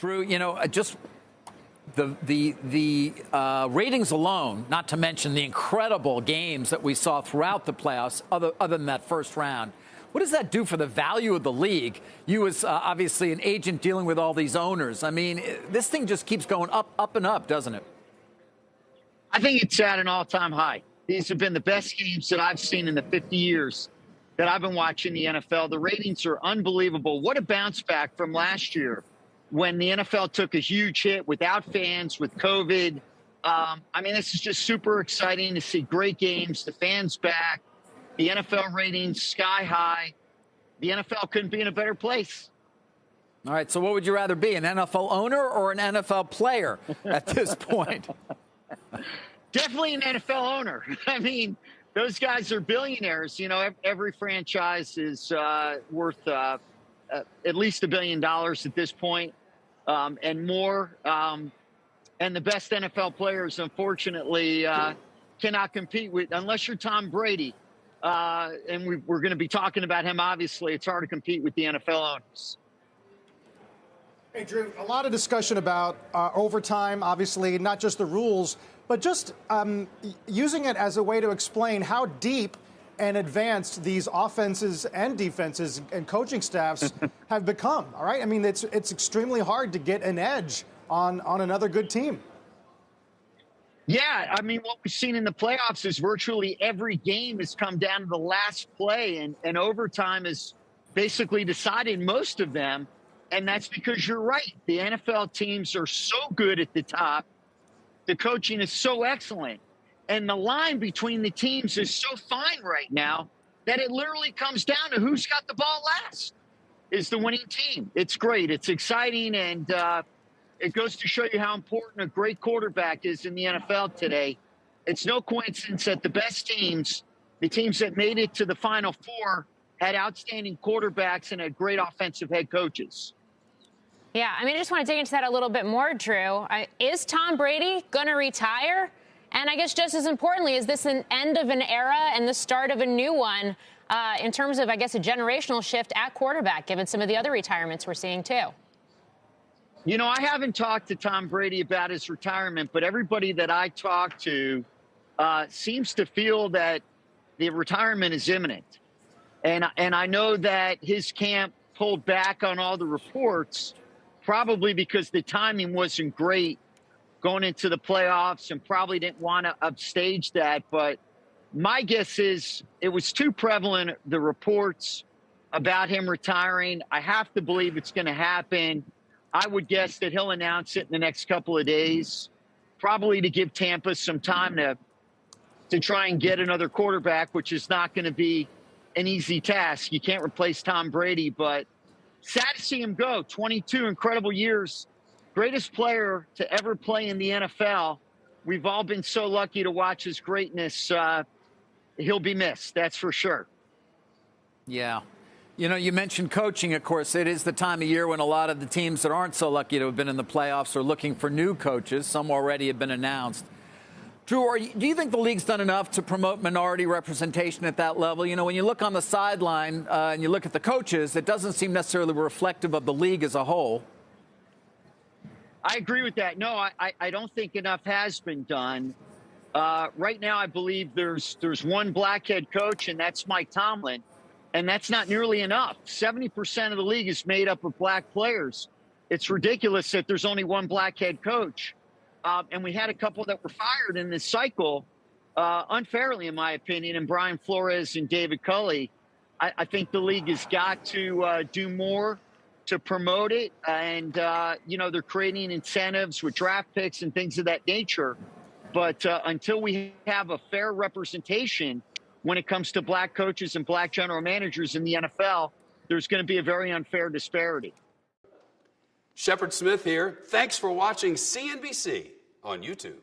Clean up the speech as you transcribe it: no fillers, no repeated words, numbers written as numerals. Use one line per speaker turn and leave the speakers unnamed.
Drew, just the ratings alone, not to mention the incredible games that we saw throughout the playoffs, other than that first round. What does that do for the value of the league? You as obviously an agent dealing with all these owners. I mean, this thing just keeps going up and up, doesn't it?
I think it's at an all-time high. These have been the best games that I've seen in the 50 years that I've been watching the NFL. The ratings are unbelievable. What a bounce back from last year when the NFL took a huge hit without fans, with COVID. I mean, this is just super exciting to see great games, the fans back, the NFL ratings sky high. The NFL couldn't be in a better place.
All right, so what would you rather be, an NFL owner or an NFL player at this point?
Definitely an NFL owner. I mean, those guys are billionaires. Every franchise is worth at least $1 billion at this point, and more. And the best NFL players, unfortunately, cannot compete with, unless you're Tom Brady. And we're going to be talking about him, obviously. It's hard to compete with the NFL owners.
Hey, Drew, a lot of discussion about overtime, obviously, not just the rules, but just using it as a way to explain how deep and advanced these offenses and defenses and coaching staffs have become. All right. I mean, it's extremely hard to get an edge on another good team.
Yeah, I mean, what we've seen in the playoffs is virtually every game has come down to the last play, and overtime has basically decided most of them. And that's because you're right. The NFL teams are so good at the top. The coaching is so excellent. And the line between the teams is so fine right now that it literally comes down to who's got the ball last is the winning team. It's great. It's exciting. And it goes to show you how important a great quarterback is in the NFL today. It's no coincidence that the best teams, the teams that made it to the Final Four, had outstanding quarterbacks and had great offensive head coaches.
Yeah, I mean, I just want to dig into that a little bit more, Drew. Is Tom Brady going to retire? And I guess just as importantly, is this an end of an era and the start of a new one in terms of, I guess, a generational shift at quarterback, given some of the other retirements we're seeing, too?
I haven't talked to Tom Brady about his retirement, but everybody that I talk to seems to feel that the retirement is imminent. And I know that his camp pulled back on all the reports, probably because the timing wasn't great going into the playoffs and probably didn't want to upstage that. But my guess is it was too prevalent, the reports about him retiring. I have to believe it's going to happen. I would guess that he'll announce it in the next couple of days, probably to give Tampa some time to try and get another quarterback, which is not going to be an easy task. You can't replace Tom Brady, but sad to see him go. 22 incredible years, greatest player to ever play in the NFL. We've all been so lucky to watch his greatness. He'll be missed, that's for sure.
Yeah. You mentioned coaching, of course. It is the time of year when a lot of the teams that aren't so lucky to have been in the playoffs are looking for new coaches. Some already have been announced. Drew, do you think the league's done enough to promote minority representation at that level? When you look on the sideline and you look at the coaches, it doesn't seem necessarily reflective of the league as a whole.
I agree with that. No, I don't think enough has been done. Right now, I believe there's one black head coach, and that's Mike Tomlin. And that's not nearly enough. 70% of the league is made up of black players. It's ridiculous that there's only one black head coach. And we had a couple that were fired in this cycle, unfairly, in my opinion, and Brian Flores and David Culley. I think the league has got to do more to promote it. And, they're creating incentives with draft picks and things of that nature. But until we have a fair representation when it comes to black coaches and black general managers in the NFL, there's going to be a very unfair disparity.
Shepard Smith here. Thanks for watching CNBC on YouTube.